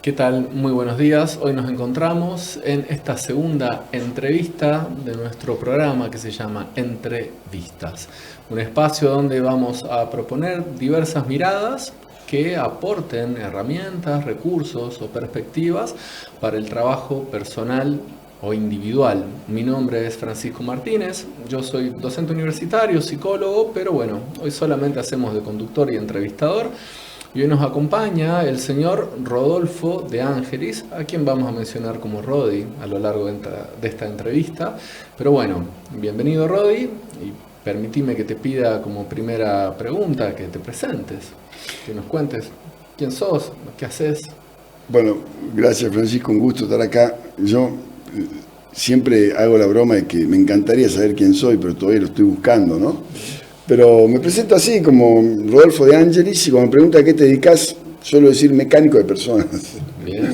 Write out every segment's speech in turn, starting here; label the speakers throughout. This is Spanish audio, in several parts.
Speaker 1: ¿Qué tal? Muy buenos días. Hoy nos encontramos en esta segunda entrevista de nuestro programa que se llama Entrevistas. Un espacio donde vamos a proponer diversas miradas que aporten herramientas, recursos o perspectivas para el trabajo personal o individual. Mi nombre es Francisco Martínez, yo soy docente universitario, psicólogo, pero bueno, hoy solamente hacemos de conductor y entrevistador. Y hoy nos acompaña el señor Rodolfo de Ángelis, a quien vamos a mencionar como Rodi a lo largo de esta entrevista. Pero bueno, bienvenido Rodi, y permitime que te pida como primera pregunta que te presentes, que nos cuentes quién sos, qué haces.
Speaker 2: Bueno, gracias Francisco, un gusto estar acá. Yo siempre hago la broma de que me encantaría saber quién soy, pero todavía lo estoy buscando, ¿no? Pero me presento así, como Rodolfo de Ángelis, y cuando me pregunta a qué te dedicas, suelo decir mecánico de personas.
Speaker 1: Bien.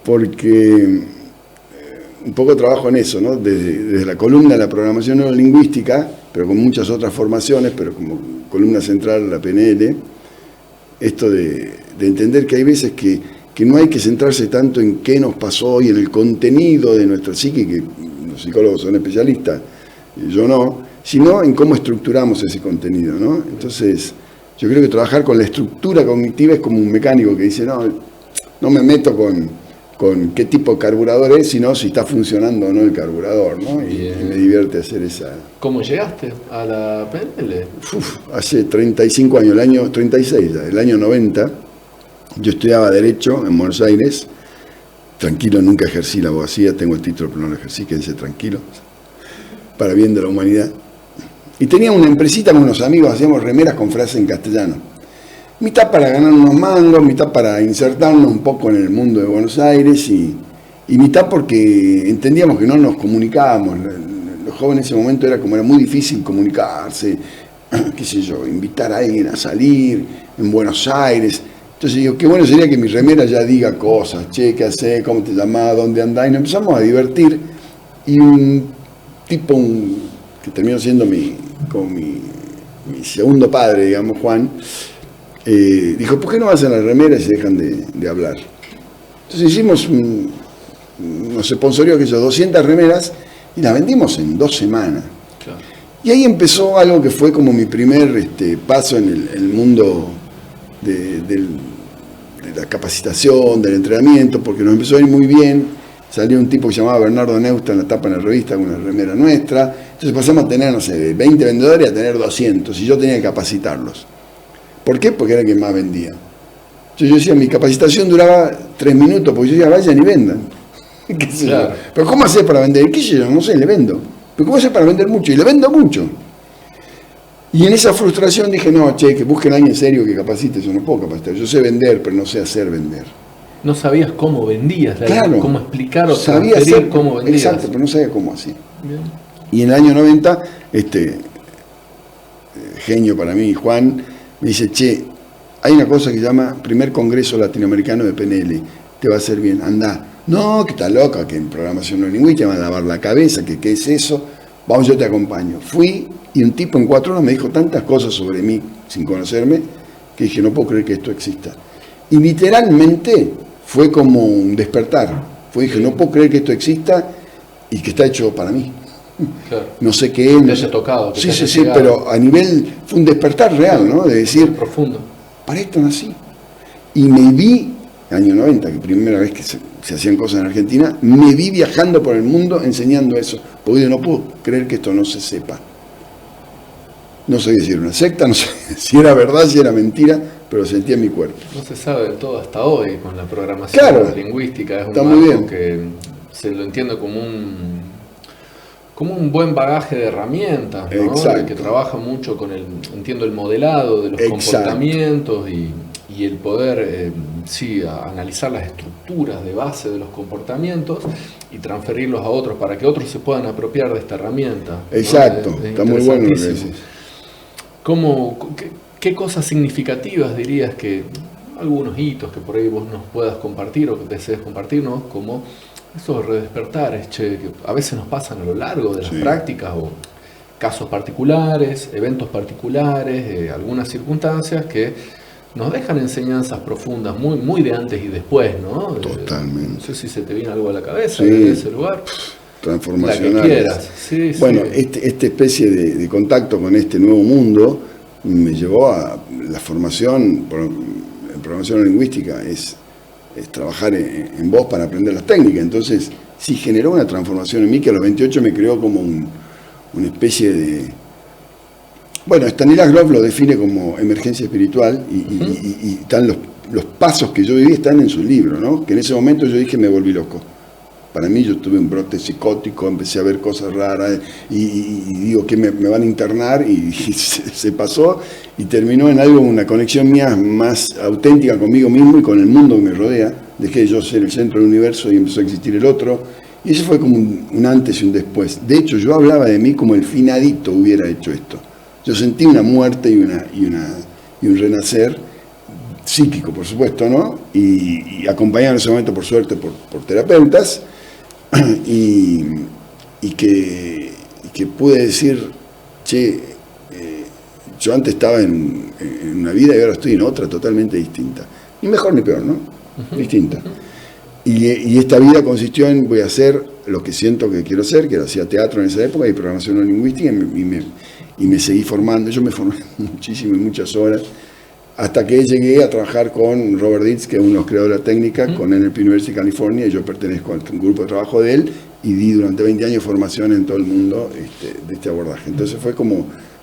Speaker 2: Porque un poco trabajo en eso, ¿no? Desde la columna de la programación neurolingüística, pero con muchas otras formaciones, pero como columna central la PNL, esto de entender que hay veces que no hay que centrarse tanto en qué nos pasó y en el contenido de nuestra psique, que los psicólogos son especialistas, y yo no, sino en cómo estructuramos ese contenido, ¿no? Entonces, yo creo que trabajar con la estructura cognitiva es como un mecánico que dice, no me meto con qué tipo de carburador es, sino si está funcionando o no el carburador, ¿no? Y me divierte hacer esa...
Speaker 1: ¿Cómo llegaste a la PNL?
Speaker 2: Hace 35 años, el año 36 ya, el año 90, yo estudiaba Derecho en Buenos Aires, tranquilo, nunca ejercí la abogacía, tengo el título pero no lo ejercí, quédense tranquilos, para bien de la humanidad. Y tenía una empresita con unos amigos, hacíamos remeras con frases en castellano. Mitad para ganar unos mangos, mitad para insertarnos un poco en el mundo de Buenos Aires y mitad porque entendíamos que no nos comunicábamos. Los jóvenes en ese momento era muy difícil comunicarse, qué sé yo, invitar a alguien a salir en Buenos Aires. Entonces digo, qué bueno sería que mi remera ya diga cosas, che, ¿qué hacés? ¿Cómo te llamás? ¿Dónde andás? Y nos empezamos a divertir y un tipo que terminó siendo mi segundo padre, digamos, Juan, dijo, ¿por qué no hacen las remeras y se dejan de hablar? Entonces hicimos nos sponsorió aquellas 200 remeras y las vendimos en 2 semanas. Claro. Y ahí empezó algo que fue como mi primer paso en el mundo de la capacitación, del entrenamiento, porque nos empezó a ir muy bien. Salió un tipo que se llamaba Bernardo Neusta en la tapa en la revista con una remera nuestra. Entonces pasamos a tener, no sé, 20 vendedores a tener 200 y yo tenía que capacitarlos. ¿Por qué? Porque era el que más vendía. Entonces yo decía, mi capacitación duraba 3 minutos, porque yo decía, vayan y vendan. ¿Qué sé yo? Pero ¿cómo hacés para vender? ¿Qué sé yo? No sé, le vendo. ¿Pero cómo hacés para vender mucho? Y le vendo mucho. Y en esa frustración dije, no, che, que busquen a alguien serio que capacite, yo no puedo capacitar. Yo sé vender, pero no sé hacer vender.
Speaker 1: No sabías cómo vendías,
Speaker 2: claro,
Speaker 1: cómo explicar o
Speaker 2: sabía
Speaker 1: transferir
Speaker 2: hacer,
Speaker 1: cómo vendías.
Speaker 2: Exacto, pero no sabía cómo hacía.
Speaker 1: Bien.
Speaker 2: Y en el año 90, genio para mí, Juan, me dice, che, hay una cosa que se llama Primer Congreso Latinoamericano de PNL, te va a hacer bien, andá. No, que está loca, que en programación neurolingüística me van a lavar la cabeza, que qué es eso, vamos, yo te acompaño. Fui y un tipo en 4 horas me dijo tantas cosas sobre mí, sin conocerme, que dije, no puedo creer que esto exista. Y literalmente fue como un despertar. Dije, no puedo creer que esto exista y que está hecho para mí.
Speaker 1: Claro.
Speaker 2: No sé qué es.
Speaker 1: Te haya tocado.
Speaker 2: Sí, pero a nivel, fue un despertar real, ¿no? De decir,
Speaker 1: profundo.
Speaker 2: Para esto nací. Y me vi, año 90, que primera vez que se hacían cosas en Argentina, me vi viajando por el mundo enseñando eso. Porque yo no puedo creer que esto no se sepa. No sé si era una secta, no sé si era verdad, si era mentira, pero lo sentí en mi cuerpo.
Speaker 1: No se sabe del todo hasta hoy con la programación lingüística. Es un marco que se lo entiende como un buen bagaje de herramientas, ¿no? Que trabaja mucho con el modelado de los comportamientos y el poder analizar las estructuras de base de los comportamientos y transferirlos a otros para que otros se puedan apropiar de esta herramienta.
Speaker 2: Exacto, ¿no? Está muy bueno lo que decís.
Speaker 1: ¿Qué cosas significativas dirías que, algunos hitos que por ahí vos nos puedas compartir o que desees compartirnos, como esos redespertares, que a veces nos pasan a lo largo de las prácticas o casos particulares, eventos particulares, algunas circunstancias que nos dejan enseñanzas profundas, muy, muy de antes y después, ¿no?
Speaker 2: Totalmente.
Speaker 1: No sé si se te viene algo a la cabeza
Speaker 2: Sí.
Speaker 1: de ese lugar.
Speaker 2: Transformacionales.
Speaker 1: La que quieras. Sí,
Speaker 2: Bueno,
Speaker 1: sí.
Speaker 2: esta especie de contacto con este nuevo mundo me llevó a la formación en programación lingüística, es trabajar en voz para aprender las técnicas. Entonces, sí generó una transformación en mí que a los 28 me creó como una especie de... Bueno, Stanislav Grof lo define como emergencia espiritual y están los pasos que yo viví están en su libro, ¿no? Que en ese momento yo dije me volví loco. Para mí yo tuve un brote psicótico, empecé a ver cosas raras y digo que me van a internar y se pasó y terminó en algo, una conexión mía más auténtica conmigo mismo y con el mundo que me rodea. Dejé de yo ser el centro del universo y empezó a existir el otro. Y eso fue como un antes y un después. De hecho, yo hablaba de mí como el finadito hubiera hecho esto. Yo sentí una muerte y un renacer psíquico, por supuesto, ¿no? Y acompañado en ese momento, por suerte, por terapeutas. Y que pude decir, che, yo antes estaba en una vida y ahora estoy en otra totalmente distinta. Ni mejor ni peor, ¿no? Distinta. Y esta vida consistió en, voy a hacer lo que siento que quiero hacer, que hacía teatro en esa época y programación neurolingüística, y me seguí formando. Yo me formé muchísimo, muchas horas, hasta que llegué a trabajar con Robert Dietz, que es uno de los creadores de la técnica, con NLP University de California, y yo pertenezco al grupo de trabajo de él, y di durante 20 años formación en todo el mundo de este abordaje. Entonces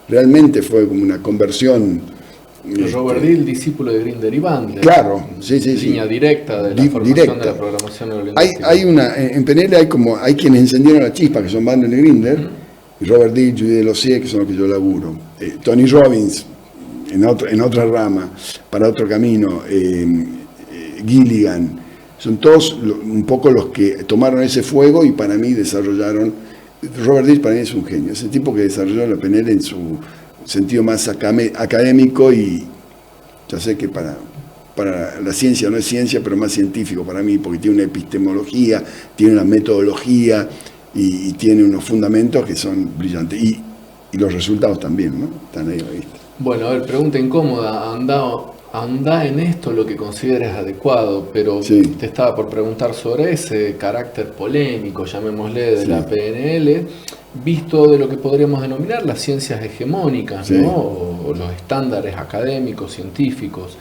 Speaker 2: realmente fue como una conversión.
Speaker 1: Robert Dietz, discípulo de Grinder y Bandler.
Speaker 2: Claro, sí.
Speaker 1: Línea directa de la formación
Speaker 2: directa.
Speaker 1: de la programación neurolingüística.
Speaker 2: En PNL hay quienes encendieron la chispa, que son Bandler y Grinder, y Robert Dietz, Judy Delosier, que son los que yo laburo. Tony Robbins, en otra rama, para otro camino, Gilligan, son todos un poco los que tomaron ese fuego y para mí desarrollaron. Robert Dietz para mí es un genio, es el tipo que desarrolló la PNL en su sentido más académico, y ya sé que para la ciencia no es ciencia, pero más científico para mí, porque tiene una epistemología, tiene una metodología y tiene unos fundamentos que son brillantes. Y los resultados también, ¿no? Están ahí a la vista.
Speaker 1: Bueno, a ver, pregunta incómoda. Anda en esto lo que consideres adecuado, pero
Speaker 2: Sí.
Speaker 1: te estaba por preguntar sobre ese carácter polémico, llamémosle, de la PNL, visto de lo que podríamos denominar las ciencias hegemónicas,
Speaker 2: Sí.
Speaker 1: ¿no? O los estándares académicos, científicos.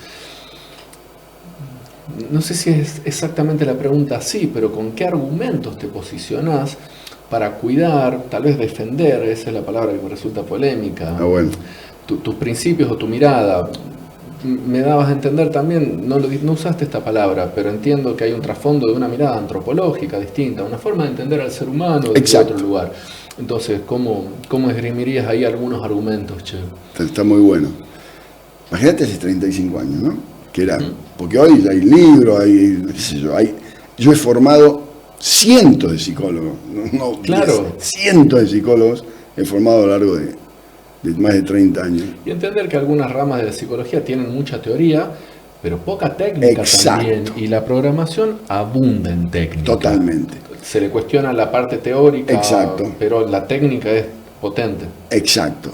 Speaker 1: No sé si es exactamente la pregunta así, pero ¿con qué argumentos te posicionás para cuidar, tal vez defender, esa es la palabra que me resulta polémica,
Speaker 2: Bueno.
Speaker 1: tus principios o tu mirada? Me dabas a entender también, no usaste esta palabra, pero entiendo que hay un trasfondo de una mirada antropológica distinta, una forma de entender al ser humano desde
Speaker 2: Exacto.
Speaker 1: otro lugar. Entonces, ¿cómo esgrimirías ahí algunos argumentos, che?
Speaker 2: Está muy bueno. Imagínate hace 35 años, ¿no? Que era, porque hoy ya hay libros, qué sé yo he formado cientos de psicólogos, no
Speaker 1: Claro.
Speaker 2: cientos de psicólogos he formado a lo largo de más de 30 años.
Speaker 1: Y entender que algunas ramas de la psicología tienen mucha teoría, pero poca técnica.
Speaker 2: Exacto.
Speaker 1: También. Y la programación abunda en técnica.
Speaker 2: Totalmente.
Speaker 1: Se le cuestiona la parte teórica,
Speaker 2: Exacto.
Speaker 1: pero la técnica es potente.
Speaker 2: Exacto.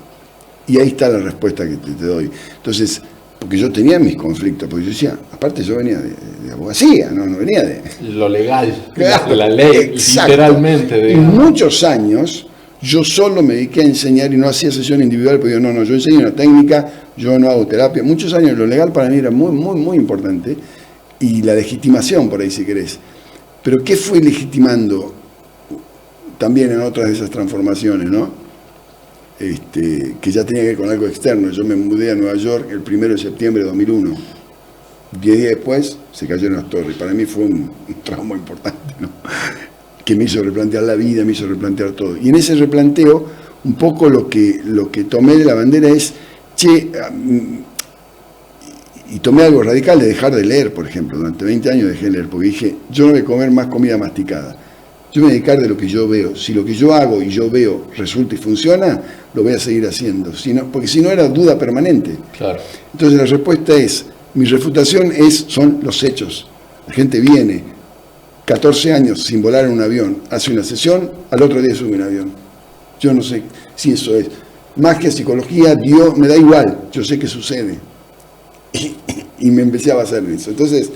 Speaker 2: Y ahí está la respuesta que te doy. Entonces, porque yo tenía mis conflictos, porque yo decía, aparte yo venía de abogacía, no venía de...
Speaker 1: Lo legal,
Speaker 2: Claro,
Speaker 1: la ley,
Speaker 2: exacto.
Speaker 1: literalmente.
Speaker 2: Y
Speaker 1: Digamos.
Speaker 2: muchos años yo solo me dediqué a enseñar y no hacía sesión individual, porque yo enseño una técnica, yo no hago terapia. Muchos años lo legal para mí era muy, muy, muy importante, y la legitimación por ahí, si querés. Pero ¿qué fui legitimando también en otras de esas transformaciones, no? Que ya tenía que ver con algo externo. Yo me mudé a Nueva York el 1 de septiembre de 2001. 10 días después se cayeron las torres. Para mí fue un trauma importante, ¿no? Que me hizo replantear la vida, me hizo replantear todo. Y en ese replanteo, un poco lo que tomé de la bandera es, y tomé algo radical de dejar de leer, por ejemplo. Durante 20 años dejé de leer, porque dije, yo no voy a comer más comida masticada. Yo me voy a dedicar de lo que yo veo. Si lo que yo hago y yo veo resulta y funciona, lo voy a seguir haciendo. Porque si no era duda permanente.
Speaker 1: Claro.
Speaker 2: Entonces la respuesta es, mi refutación son los hechos. La gente viene 14 años sin volar en un avión, hace una sesión, al otro día sube un avión. Yo no sé si eso es magia, psicología, Dios, me da igual, yo sé que sucede. y me empecé a basar en eso. Entonces,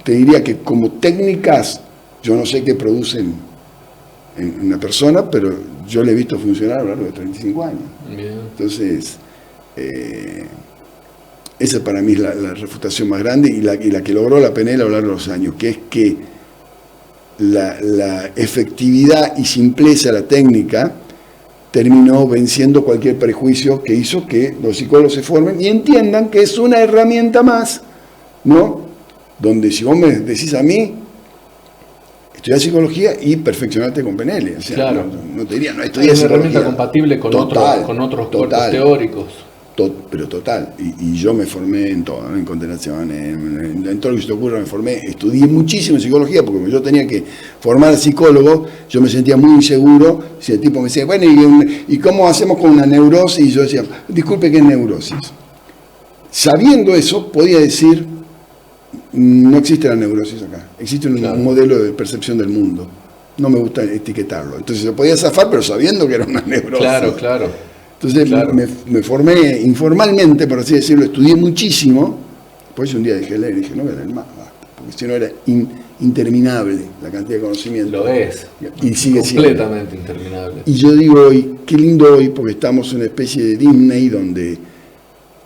Speaker 2: te diría que como técnicas, yo no sé qué producen en una persona, pero yo le he visto funcionar a lo largo de 35 años.
Speaker 1: Bien.
Speaker 2: Entonces, esa para mí es la refutación más grande y la que logró la PNL a lo largo de los años, que es que la efectividad y simpleza de la técnica terminó venciendo cualquier prejuicio que hizo que los psicólogos se formen y entiendan que es una herramienta más, ¿no? Donde si vos me decís a mí, estudiar psicología y perfeccionarte con PNL. O sea,
Speaker 1: claro.
Speaker 2: No te diría, no
Speaker 1: estudiar psicología. Es una herramienta compatible con otros cuerpos teóricos.
Speaker 2: Pero total, y yo me formé en todo, ¿no? En constelación, en todo lo que se te ocurra me formé, estudié muchísimo en psicología, porque como yo tenía que formar a psicólogo, yo me sentía muy inseguro, si el tipo me decía, bueno, ¿y cómo hacemos con una neurosis? Y yo decía, disculpe, ¿qué es neurosis? Sabiendo eso, podía decir, no existe la neurosis acá, existe un modelo de percepción del mundo, no me gusta etiquetarlo, entonces se podía zafar, pero sabiendo que era una neurosis.
Speaker 1: Claro.
Speaker 2: Entonces me formé informalmente, por así decirlo, estudié muchísimo, por eso un día dejé leer y dije, no voy a leer más, porque si no era interminable la cantidad de conocimiento.
Speaker 1: Lo es,
Speaker 2: y sigue
Speaker 1: completamente
Speaker 2: siendo
Speaker 1: interminable.
Speaker 2: Y yo digo hoy, qué lindo hoy, porque estamos en una especie de Disney donde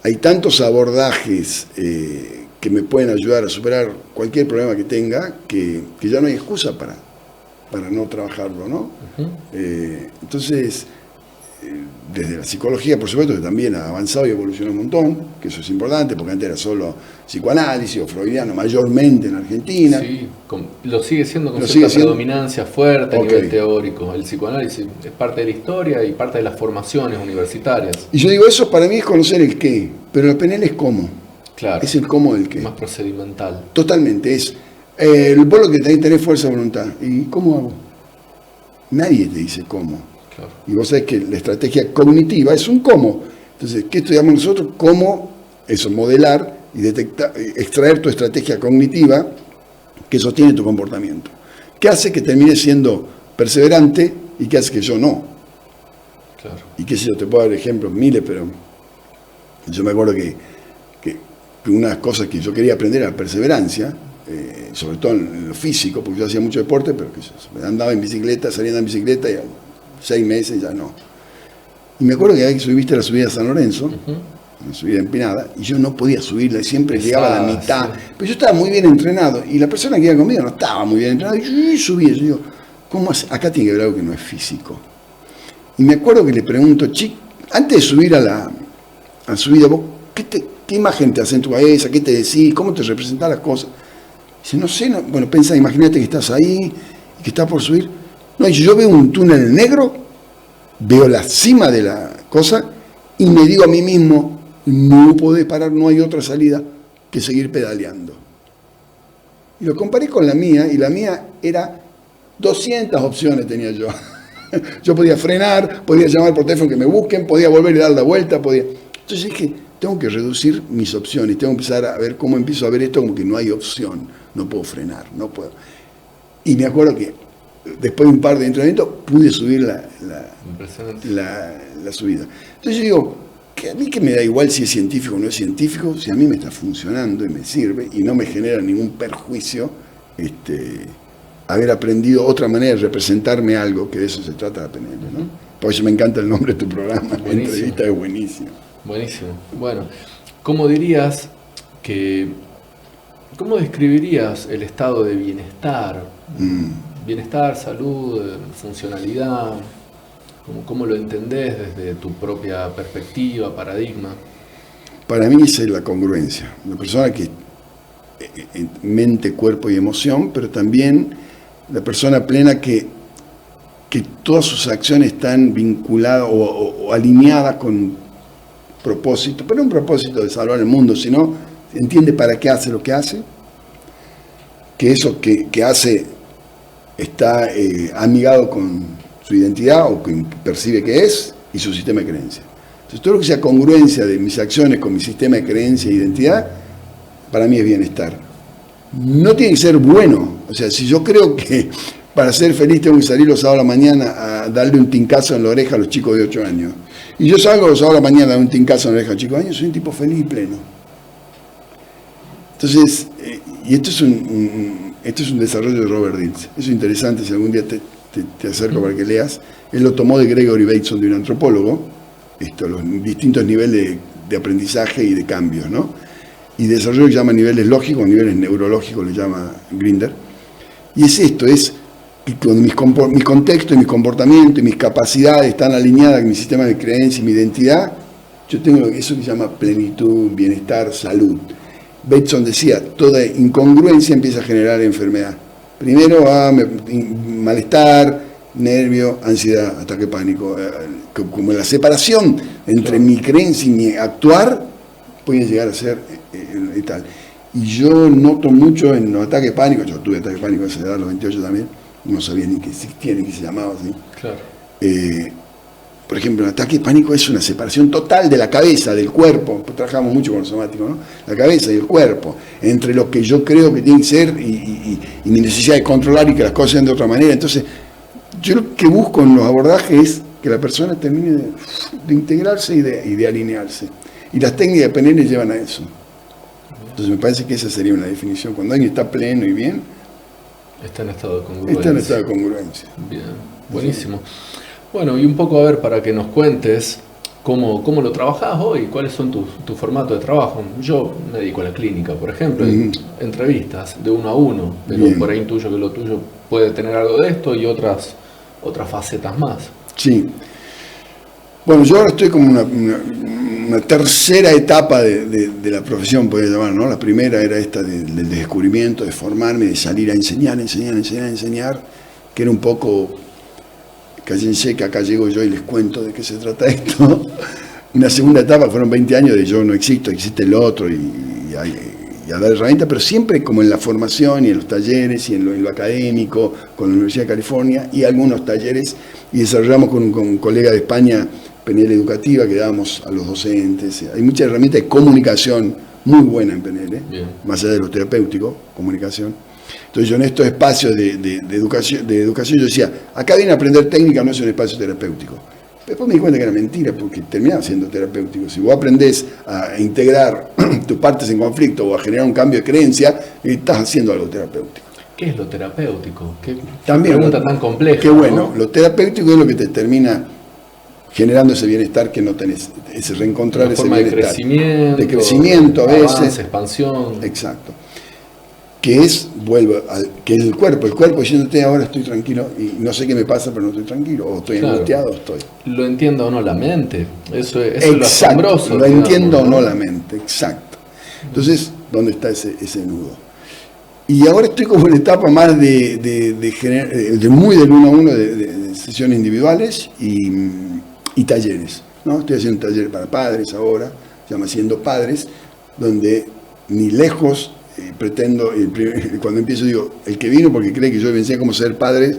Speaker 2: hay tantos abordajes que me pueden ayudar a superar cualquier problema que tenga, que ya no hay excusa para no trabajarlo, ¿no? Entonces, desde la psicología, por supuesto, que también ha avanzado y evolucionado un montón, que eso es importante, porque antes era solo psicoanálisis o freudiano, mayormente en Argentina.
Speaker 1: Sí, lo sigue siendo con cierta predominancia fuerte a nivel teórico. El psicoanálisis es parte de la historia y parte de las formaciones universitarias.
Speaker 2: Y yo digo, eso para mí es conocer el qué, pero la PNL es cómo. Claro. Es el cómo del qué.
Speaker 1: Más procedimental.
Speaker 2: Totalmente, es vos lo que tenés que tener fuerza de voluntad. ¿Y cómo hago? Nadie te dice cómo. Claro. Y vos sabés que la estrategia cognitiva es un cómo. Entonces, ¿qué estudiamos nosotros? Cómo eso, modelar y detectar, extraer tu estrategia cognitiva que sostiene tu comportamiento. ¿Qué hace que termines siendo perseverante y qué hace que yo no? Claro. Y qué sé yo, te puedo dar ejemplos miles, pero yo me acuerdo que una de las cosas que yo quería aprender era perseverancia, sobre todo en lo físico, porque yo hacía mucho deporte, pero que yo andaba en bicicleta, salía en bicicleta y 6 meses ya no. Y me acuerdo que había que subiste la subida a San Lorenzo, una subida empinada, y yo no podía subirla, siempre llegaba a la mitad. Sí. Pero yo estaba muy bien entrenado, y la persona que iba conmigo no estaba muy bien entrenada, y yo subía. Yo digo, ¿cómo hace? Acá tiene que haber algo que no es físico. Y me acuerdo que le pregunto, antes de subir a la subida, vos, ¿qué imagen te hace en tu cabeza? ¿Qué te decís? ¿Cómo te representás las cosas? Dice, no sé, bueno, pensá, imagínate que estás ahí, y que estás por subir. No, y yo veo un túnel negro, veo la cima de la cosa, y me digo a mí mismo, no podés parar, no hay otra salida que seguir pedaleando. Y lo comparé con la mía, y la mía era 200 opciones tenía yo. Yo podía frenar, podía llamar por teléfono que me busquen, podía volver y dar la vuelta, podía... Entonces dije, tengo que reducir mis opciones, tengo que empezar a ver cómo empiezo a ver esto como que no hay opción, no puedo frenar, no puedo. Y me acuerdo que después de un par de entrenamientos pude subir la subida. Entonces yo digo, que a mí que me da igual si es científico o no es científico, si a mí me está funcionando y me sirve y no me genera ningún perjuicio haber aprendido otra manera de representarme algo, que de eso se trata la PNL, ¿no? Por eso me encanta el nombre de tu programa, la entrevista es buenísimo.
Speaker 1: Buenísimo. Bueno, ¿cómo describirías el estado de bienestar? Bienestar, salud, funcionalidad. ¿Cómo lo entendés desde tu propia perspectiva, paradigma?
Speaker 2: Para mí esa es la congruencia. Una persona que mente, cuerpo y emoción, pero también la persona plena que todas sus acciones están vinculadas o alineadas con propósito, pero no un propósito de salvar el mundo, sino entiende para qué hace lo que hace, que eso que hace está amigado con su identidad o que percibe que es y su sistema de creencia. Entonces todo lo que sea congruencia de mis acciones con mi sistema de creencia e identidad, para mí es bienestar. No tiene que ser bueno, o sea, si yo creo que para ser feliz tengo que salir los sábados a la mañana a darle un tincazo en la oreja a los chicos de 8 años, y yo salgo los sábados a la mañana a dar un tincazo en la oreja a los chicos de 8 años, soy un tipo feliz y pleno. Entonces, y esto es un desarrollo de Robert Dilts. Eso es interesante, si algún día te acerco para que leas. Él lo tomó de Gregory Bateson, de un antropólogo, los distintos niveles de aprendizaje y de cambios, ¿no? Y desarrollo que llama niveles lógicos, niveles neurológicos, le llama Grinder. Y es esto, es que cuando mi contexto y mi comportamiento y mis capacidades están alineadas con mi sistema de creencia y mi identidad, yo tengo eso que se llama plenitud, bienestar, salud. Bateson decía, toda incongruencia empieza a generar enfermedad. Primero malestar, nervio, ansiedad, ataque pánico. Como la separación entre mi creencia y mi actuar puede llegar a ser tal. Y yo noto mucho en los ataques pánicos, yo tuve ataque pánico a esa edad, a los 28 también, no sabía ni que existía ni que se llamaba así.
Speaker 1: Claro.
Speaker 2: Por ejemplo, el ataque pánico es una separación total de la cabeza, del cuerpo, pues trabajamos mucho con el somático, ¿no? La cabeza y el cuerpo, entre lo que yo creo que tiene que ser y mi necesidad de controlar y que las cosas sean de otra manera. Entonces, yo lo que busco en los abordajes es que la persona termine de integrarse y de alinearse. Y las técnicas de PNL llevan a eso. Entonces me parece que esa sería una definición. Cuando alguien está pleno y bien,
Speaker 1: está en estado de congruencia.
Speaker 2: Está en estado de congruencia.
Speaker 1: Bien, buenísimo. Bueno, y un poco a ver, para que nos cuentes cómo lo trabajás hoy, cuáles son tus formatos de trabajo. Yo me dedico a la clínica, por ejemplo, entrevistas de 1 a 1, pero bien. Por ahí intuyo que lo tuyo puede tener algo de esto y otras facetas más.
Speaker 2: Sí. Bueno, yo ahora estoy como una tercera etapa de la profesión, podría llamar, ¿no? La primera era esta del descubrimiento, de formarme, de salir a enseñar, que era un poco, cállense que acá llego yo y les cuento de qué se trata esto. Una segunda etapa fueron 20 años de yo no existo, existe el otro, y a dar herramientas, pero siempre como en la formación y en los talleres y en lo académico, con la Universidad de California, y algunos talleres, y desarrollamos con un colega de España PNL educativa que dábamos a los docentes. Hay muchas herramientas de comunicación muy buena en PNL, más allá de lo terapéutico, comunicación. Entonces yo en estos espacios de educación yo decía, acá viene a aprender técnica, no es un espacio terapéutico. Después me di cuenta que era mentira, porque terminaba siendo terapéutico. Si vos aprendés a integrar tus partes en conflicto o a generar un cambio de creencia, estás haciendo algo terapéutico.
Speaker 1: ¿Qué es lo terapéutico? ¿Qué
Speaker 2: pregunta
Speaker 1: tan compleja?
Speaker 2: Qué bueno, ¿no? Lo terapéutico es lo que te termina generando ese bienestar que no tenés, ese reencontrar
Speaker 1: una
Speaker 2: ese
Speaker 1: forma
Speaker 2: bienestar.
Speaker 1: De crecimiento
Speaker 2: a veces.
Speaker 1: Avance, expansión.
Speaker 2: Exacto. Que es el cuerpo diciéndote ahora estoy tranquilo y no sé qué me pasa, pero no estoy tranquilo, o estoy angustiado, estoy.
Speaker 1: Lo entiendo o no la mente, eso es lo
Speaker 2: asombroso. Lo entiendo o no
Speaker 1: ¿no?
Speaker 2: la mente, exacto. Entonces, ¿dónde está ese nudo? Y ahora estoy como en la etapa más muy del 1 a 1 de sesiones individuales y talleres, ¿no? Estoy haciendo un taller para padres ahora, se llama Siendo Padres, donde ni lejos pretendo, cuando empiezo digo, el que vino porque cree que yo le enseñé cómo ser padre,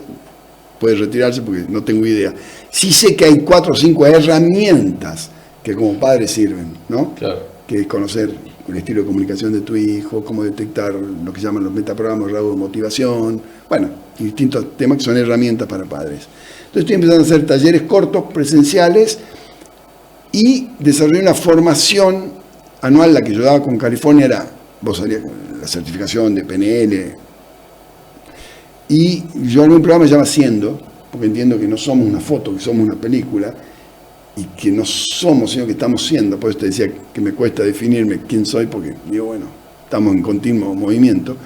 Speaker 2: puede retirarse porque no tengo idea. Sí sé que hay 4 o 5 herramientas que como padres sirven, ¿no?
Speaker 1: Claro. Que
Speaker 2: es conocer el estilo de comunicación de tu hijo, cómo detectar lo que llaman los metaprogramas, rasgos de motivación, bueno, distintos temas que son herramientas para padres. Entonces estoy empezando a hacer talleres cortos, presenciales, y desarrollé una formación anual, la que yo daba con California era, vos salías con la certificación de PNL, y yo en un programa se llama Siendo, porque entiendo que no somos una foto, que somos una película, y que no somos, sino que estamos siendo. Por eso te decía que me cuesta definirme quién soy, porque digo, bueno, estamos en continuo movimiento.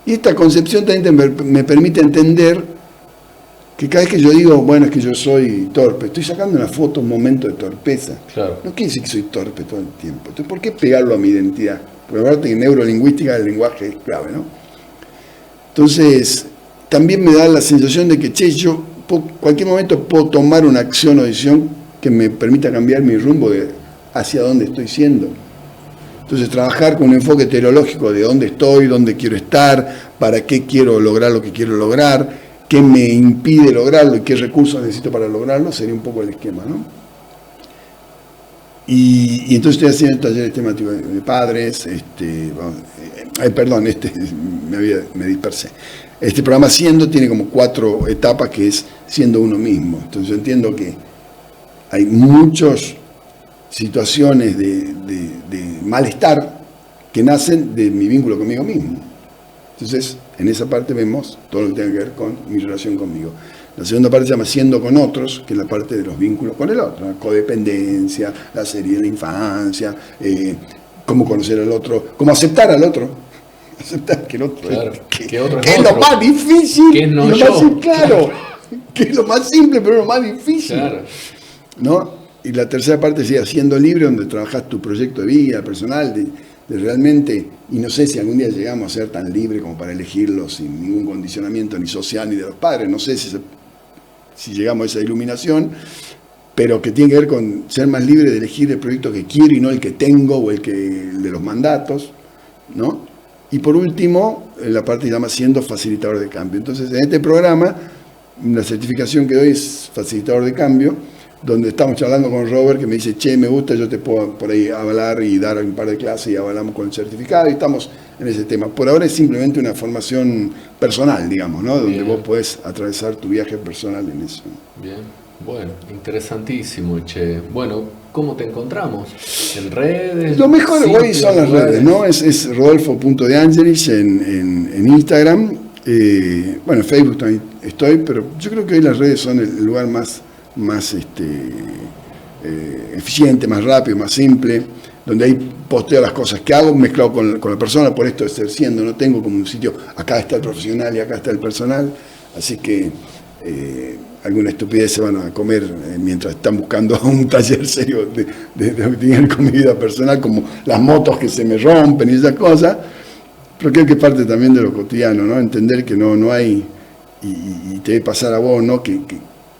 Speaker 2: Y esta concepción también me permite entender que cada vez que yo digo, bueno, es que yo soy torpe, estoy sacando una foto, un momento de torpeza.
Speaker 1: Claro.
Speaker 2: No quiere decir que soy torpe todo el tiempo. Entonces, ¿por qué pegarlo a mi identidad? Porque aparte que en neurolingüística el lenguaje es clave, ¿no? Entonces, también me da la sensación de que, yo en cualquier momento puedo tomar una acción o decisión que me permita cambiar mi rumbo hacia dónde estoy siendo. Entonces, trabajar con un enfoque teleológico de dónde estoy, dónde quiero estar, para qué quiero lograr lo que quiero lograr, qué me impide lograrlo y qué recursos necesito para lograrlo, sería un poco el esquema, ¿no? Y entonces estoy haciendo talleres temáticos de padres, me dispersé. Este programa Siendo tiene como 4 etapas, que es siendo uno mismo. Entonces yo entiendo que hay muchas situaciones de malestar que nacen de mi vínculo conmigo mismo. Entonces, en esa parte vemos todo lo que tiene que ver con mi relación conmigo. La segunda parte se llama Siendo con otros, que es la parte de los vínculos con el otro, la codependencia, la serie de la infancia, cómo conocer al otro, cómo aceptar al otro. Aceptar que el otro,
Speaker 1: claro,
Speaker 2: que
Speaker 1: otro
Speaker 2: es lo más difícil,
Speaker 1: que no
Speaker 2: lo
Speaker 1: yo.
Speaker 2: más, claro, que es lo más simple, pero lo más difícil.
Speaker 1: Claro.
Speaker 2: ¿No? Y la tercera parte sería Siendo libre, donde trabajas tu proyecto de vida personal, de realmente, y no sé si algún día llegamos a ser tan libres como para elegirlo sin ningún condicionamiento ni social ni de los padres, no sé si llegamos a esa iluminación, pero que tiene que ver con ser más libre de elegir el proyecto que quiero y no el que tengo o el de los mandatos, ¿no? Y por último, la parte que se llama Siendo facilitador de cambio. Entonces, en este programa, la certificación que doy es facilitador de cambio, donde estamos charlando con Robert, que me dice, che, me gusta, yo te puedo por ahí hablar y dar un par de clases y hablamos con el certificado y estamos en ese tema. Por ahora es simplemente una formación personal, digamos, ¿no? Donde vos podés atravesar tu viaje personal en eso.
Speaker 1: Bien, bueno, interesantísimo, che. Bueno, ¿cómo te encontramos? ¿En redes?
Speaker 2: Lo mejor hoy son las redes, ¿no? Es rodolfo.deangelis en Instagram. Bueno, en Facebook también estoy, pero yo creo que hoy las redes son el lugar más eficiente, más rápido, más simple, donde ahí posteo las cosas que hago mezclado con la persona, por esto de ser siendo, no tengo como un sitio, acá está el profesional y acá está el personal, así que alguna estupidez se van a comer mientras están buscando un taller serio de tener con mi vida personal, como las motos que se me rompen y esas cosas, pero creo que es parte también de lo cotidiano, ¿no? Entender que no hay, y te debe pasar a vos, ¿no? Que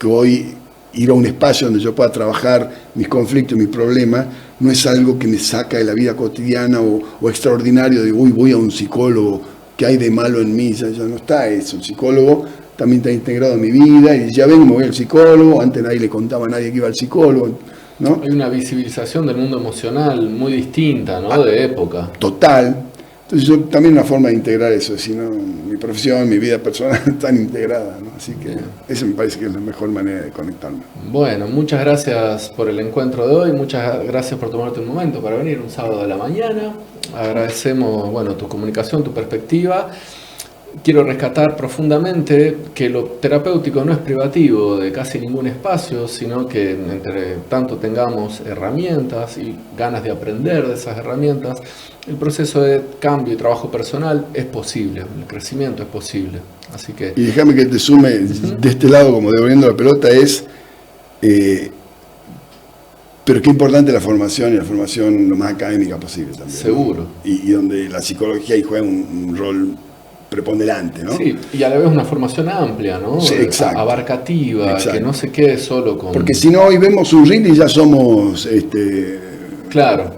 Speaker 2: hoy ir a un espacio donde yo pueda trabajar mis conflictos, mis problemas, no es algo que me saca de la vida cotidiana o extraordinario de, uy, voy a un psicólogo, ¿qué hay de malo en mí? Ya no está eso. El psicólogo también está integrado en mi vida y ya ven, me voy al psicólogo, antes nadie le contaba a nadie que iba al psicólogo, ¿no?
Speaker 1: Hay una visibilización del mundo emocional muy distinta, ¿no? De época.
Speaker 2: Total. Entonces yo también una forma de integrar eso, si no, mi profesión, mi vida personal están integradas, ¿no? Así que esa me parece que es la mejor manera de conectarme.
Speaker 1: Bueno, muchas gracias por el encuentro de hoy, muchas gracias por tomarte un momento para venir un sábado de la mañana. Agradecemos, bueno, tu comunicación, tu perspectiva. Quiero rescatar profundamente que lo terapéutico no es privativo de casi ningún espacio, sino que entre tanto tengamos herramientas y ganas de aprender de esas herramientas, el proceso de cambio y trabajo personal es posible, el crecimiento es posible. Así que...
Speaker 2: Y déjame que te sume de este lado, como devolviendo la pelota, es... pero qué importante la formación, y la formación lo más académica posible también.
Speaker 1: Seguro.
Speaker 2: ¿No? Y donde la psicología ahí juega un rol preponderante, ¿no?
Speaker 1: Sí, y a la vez una formación amplia, ¿no?
Speaker 2: Sí, exacto.
Speaker 1: Abarcativa,
Speaker 2: exacto.
Speaker 1: que no se quede solo con...
Speaker 2: Porque si no, hoy vemos un reel y ya somos
Speaker 1: claro.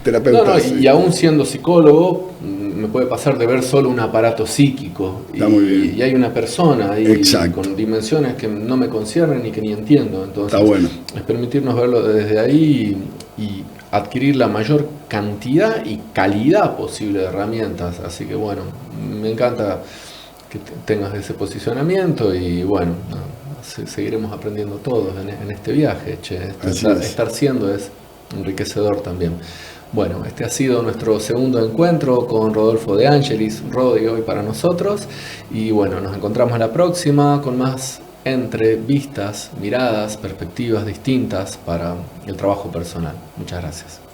Speaker 2: terapeutas.
Speaker 1: No, y aún siendo psicólogo, me puede pasar de ver solo un aparato psíquico.
Speaker 2: Está muy bien.
Speaker 1: Y hay una persona ahí con dimensiones que no me conciernen y que ni entiendo. Entonces,
Speaker 2: está bueno.
Speaker 1: Es permitirnos verlo desde ahí y adquirir la mayor cantidad y calidad posible de herramientas. Así que bueno, me encanta que tengas ese posicionamiento y bueno, seguiremos aprendiendo todos en este viaje. Che. Estar siendo es enriquecedor también. Bueno, este ha sido nuestro segundo encuentro con Rodolfo Deangelis, Rodi hoy para nosotros, y bueno, nos encontramos la próxima con más entrevistas, miradas, perspectivas distintas para el trabajo personal. Muchas gracias.